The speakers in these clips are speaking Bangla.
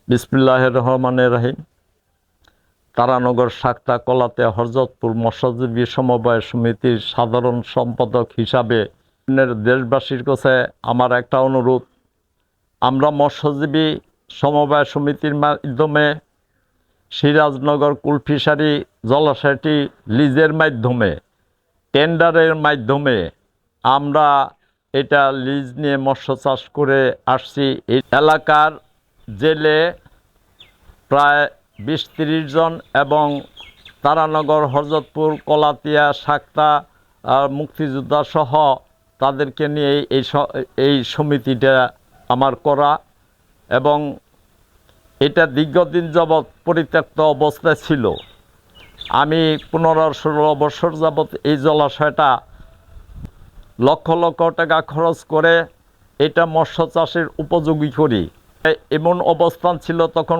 বিসমিল্লাহির রহমানির রহিম। তারানগর শাক্তা কলাতে হরজতপুর মৎস্যজীবী সমবায় সমিতির সাধারণ সম্পাদক হিসাবে দেশবাসীর কাছে আমার একটা অনুরোধ। আমরা মৎস্যজীবী সমবায় সমিতির মাধ্যমে সিরাজনগর কুলফিশারি জলাশয়টি লিজের মাধ্যমে, টেন্ডারের মাধ্যমে আমরা এটা লিজ নিয়ে মৎস্য চাষ করে আসছি। এই এলাকার জেলে প্রায় ২০-৩০ জন এবং তারানগর, হরজতপুর, কলাতিয়া, শাক্তা, মুক্তিযোদ্ধা সহ তাদেরকে নিয়ে এই সমিতিটা আমার করা, এবং এটা দীর্ঘদিন যাবৎ পরিত্যক্ত অবস্থায় ছিল। আমি ১৫-১৬ বছর যাবৎ এই জলাশয়টা লক্ষ লক্ষ টাকা খরচ করে এটা মৎস্য চাষের উপযোগী করি। এমন অবস্থান ছিল তখন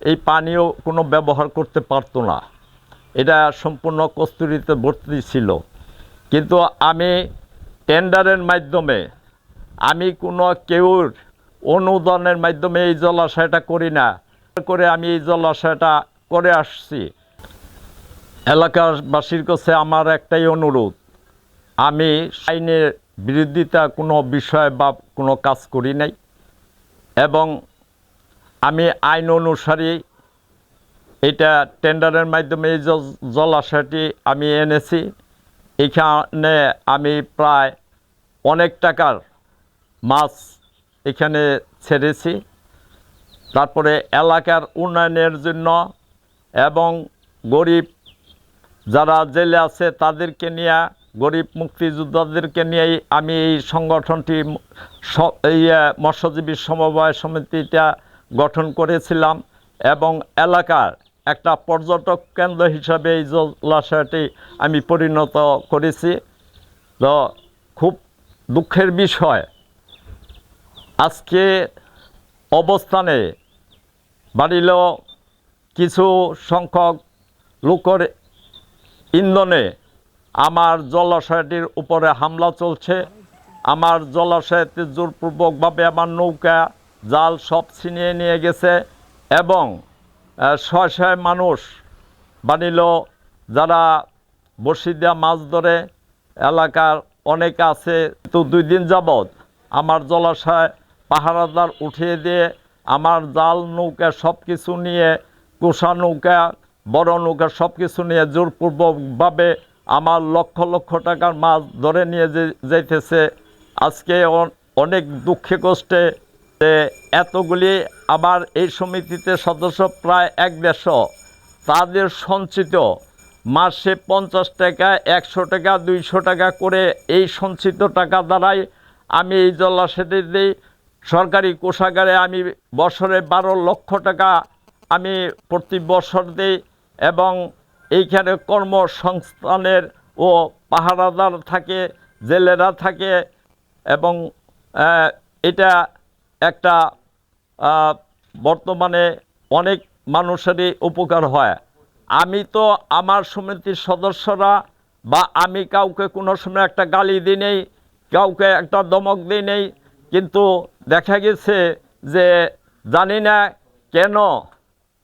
এই পানীয় কোনো ব্যবহার করতে পারতো না, এটা সম্পূর্ণ কস্তুরীতে ভর্তি ছিল। কিন্তু আমি টেন্ডারের মাধ্যমে, আমি কোনো কেউর অনুদানের মাধ্যমে এই জলাশয়টা করি না, আমি এই জলাশয়টা করে আসছি। এলাকাবাসীর কাছে আমার একটাই অনুরোধ, আমি আইনের বিরোধিতা কোনো বিষয় বা কোনো কাজ করি নাই, এবং আমি আইন অনুসারে এটা টেন্ডারের মাধ্যমে এই জলাশয়টি আমি এনেছি। এখানে আমি প্রায় অনেক টাকার মাছ এখানে ছেড়েছি। তারপরে এলাকার উন্নয়নের জন্য এবং গরিব যারা জেলে আছে তাদেরকে নিয়ে, গরিব মুক্তিযোদ্ধাদেরকে নিয়েই আমি এই সংগঠনটি, এই মৎস্যজীবী সমবায় সমিতিটা গঠন করেছিলাম, এবং এলাকার একটা পর্যটক কেন্দ্র হিসাবে এই জলাশয়টি আমি পরিণত করেছি। তো খুব দুঃখের বিষয়, আজকে অবস্থানে বাড়িল কিছু সংখ্যক লোকের ইন্ধনে আমার জলাশয়টির উপরে হামলা চলছে। আমার জলাশয়তে জোরপূর্বকভাবে আমার নৌকা, জাল সব ছিনিয়ে নিয়ে গেছে, এবং শয় শয় মানুষ বানিল যারা বড়শি দিয়া মাছ ধরে, এলাকার অনেক আছে। তো 2 দিন যাবৎ আমার জলাশয় পাহারাদার উঠিয়ে দিয়ে আমার জাল, নৌকা সব কিছু নিয়ে, কোষা নৌকা, বড় নৌকা সব কিছু নিয়ে জোরপূর্বকভাবে আমার লক্ষ লক্ষ টাকার মাছ ধরে নিয়ে যাইতেছে। আজকে অনেক দুঃখে কষ্টে এতগুলি আবার এই সমিতিতে সদস্য প্রায় 150, তাদের সঞ্চিত মাসে 50 টাকা, 100 টাকা, 200 টাকা করে এই সঞ্চিত টাকা দ্বারাই আমি এই জলাশয়টি দিই। সরকারি কোষাগারে আমি বছরে 12 লক্ষ টাকা আমি প্রতি বছর দিই, এবং এইখানে কর্মসংস্থানের ও পাহারাদার থাকে, জেলেরা থাকে, এবং এটা একটা বর্তমানে অনেক মানুষেরই উপকার হয়। আমি তো আমার সমিতির সদস্যরা বা আমি কাউকে কোনো সময় একটা গালি দিই নেই, কাউকে একটা ধমক দিই নেই, কিন্তু দেখা গেছে যে জানি না কেন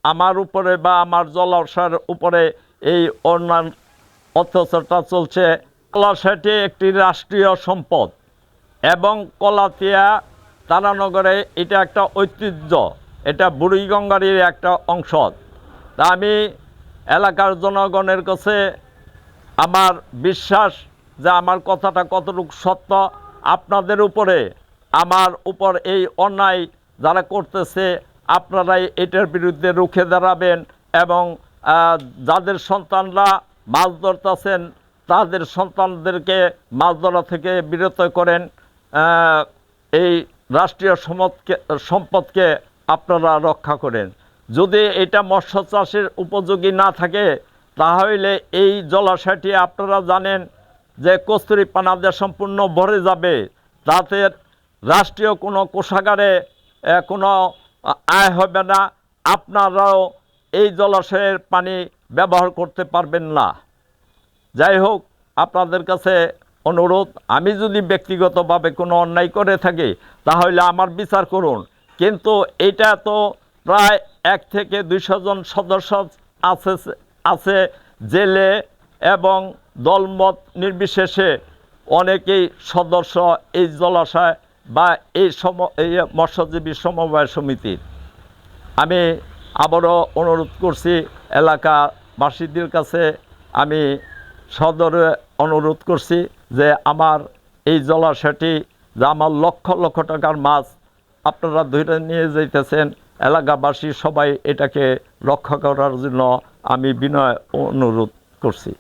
আমার উপরে বা আমার জলাশয়ের উপরে এই অত্যাচারটা চলছে। জলাশয়টি একটি রাষ্ট্রীয় সম্পদ, এবং কলাতিয়া, তারানগরে এটা একটা ঐতিহ্য, এটা বুড়িগঙ্গারই একটা অংশ। তা আমি এলাকার জনগণের কাছে আমার বিশ্বাস যে আমার কথাটা কতটুকু সত্য। আপনাদের উপরে, আমার উপর এই অন্যায় যারা করতেছে, আপনারাই এটার বিরুদ্ধে রুখে দাঁড়াবেন, এবং যাদের সন্তানরা মাছ ধরতেছেন তাদের সন্তানদেরকে মাছ ধরা থেকে বিরত করেন। এই রাষ্ট্রীয় সম্পদকে আপনারা রক্ষা করেন। যদি এটা মৎস্য চাষের উপযোগী না থাকে, তাহলে এই জলাশয়টি আপনারা জানেন যে কস্তুরী পানাতে সম্পূর্ণ ভরে যাবে, তাতে রাষ্ট্রীয় কোনো কোষাগারে কোনো আয় হবে না, আপনারাও এই জলাশয়ের পানি ব্যবহার করতে পারবেন না। যাই হোক, আপনাদের কাছে অনুরোধ, আমি যদি ব্যক্তিগতভাবে কোনো অন্যায় করে থাকি তাহলে আমার বিচার করুন, কিন্তু এটা তো প্রায় 1 থেকে 200 জন সদস্য আছে আছে জেলে এবং দলমত নির্বিশেষে অনেকেই সদস্য এই জলাশয় বা এই মৎস্যজীবী সমবায় সমিতির। আমি আবারও অনুরোধ করছি এলাকাবাসীদের কাছে, আমি সদরে অনুরোধ করছি যে আমার এই জলাশয়টি, যে আমার লক্ষ লক্ষ টাকার মাছ আপনারা ধরে নিয়ে যাইতেছেন, এলাকাবাসী সবাই এটাকে রক্ষা করার জন্য আমি বিনয় অনুরোধ করছি।